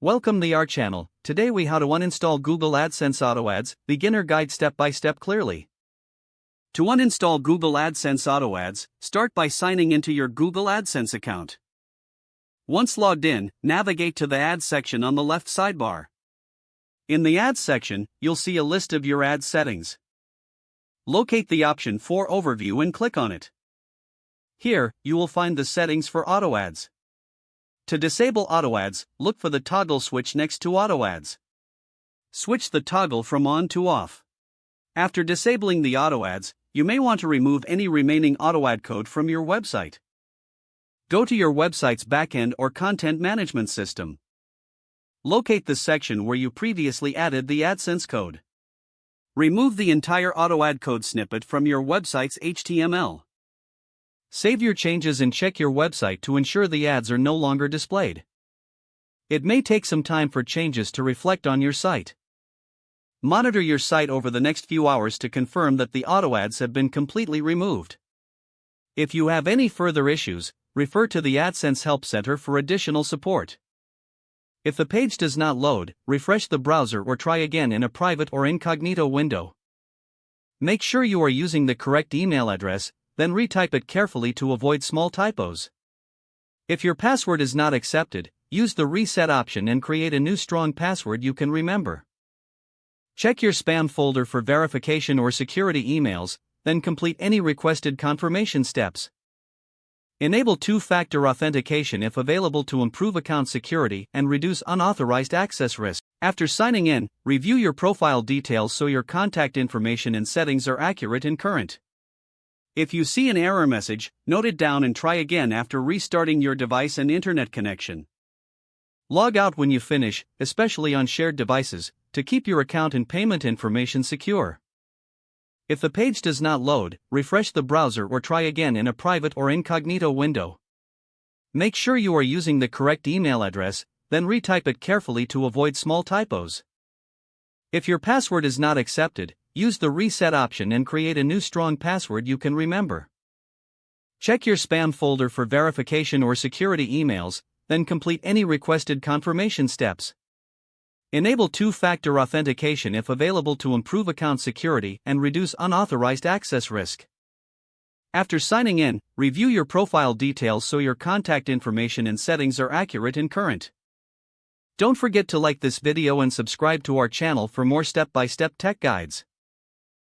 Welcome to our channel. Today we how to uninstall Google AdSense Auto Ads, beginner guide step by step clearly. To uninstall Google AdSense Auto Ads, start by signing into your Google AdSense account. Once logged in, navigate to the Ads section on the left sidebar. In the Ads section, you'll see a list of your ad settings. Locate the option for Overview and click on it. Here, you will find the settings for Auto Ads. To disable Auto Ads, look for the toggle switch next to Auto Ads. Switch the toggle from on to off. After disabling the Auto Ads, you may want to remove any remaining auto ad code from your website. Go to your website's backend or content management system. Locate the section where you previously added the AdSense code. Remove the entire auto ad code snippet from your website's HTML. Save your changes and check your website to ensure the ads are no longer displayed. It may take some time for changes to reflect on your site. Monitor your site over the next few hours to confirm that the auto ads have been completely removed. If you have any further issues, refer to the AdSense Help Center for additional support. If the page does not load, refresh the browser or try again in a private or incognito window. Make sure you are using the correct email address, then retype it carefully to avoid small typos. If your password is not accepted, use the reset option and create a new strong password you can remember. Check your spam folder for verification or security emails, then complete any requested confirmation steps. Enable two-factor authentication if available to improve account security and reduce unauthorized access risk. After signing in, review your profile details so your contact information and settings are accurate and current. If you see an error message, note it down and try again after restarting your device and internet connection. Log out when you finish, especially on shared devices, to keep your account and payment information secure. If the page does not load, refresh the browser or try again in a private or incognito window. Make sure you are using the correct email address, then retype it carefully to avoid small typos. If your password is not accepted, use the reset option and create a new strong password you can remember. Check your spam folder for verification or security emails, then complete any requested confirmation steps. Enable two-factor authentication if available to improve account security and reduce unauthorized access risk. After signing in, review your profile details so your contact information and settings are accurate and current. Don't forget to like this video and subscribe to our channel for more step-by-step tech guides.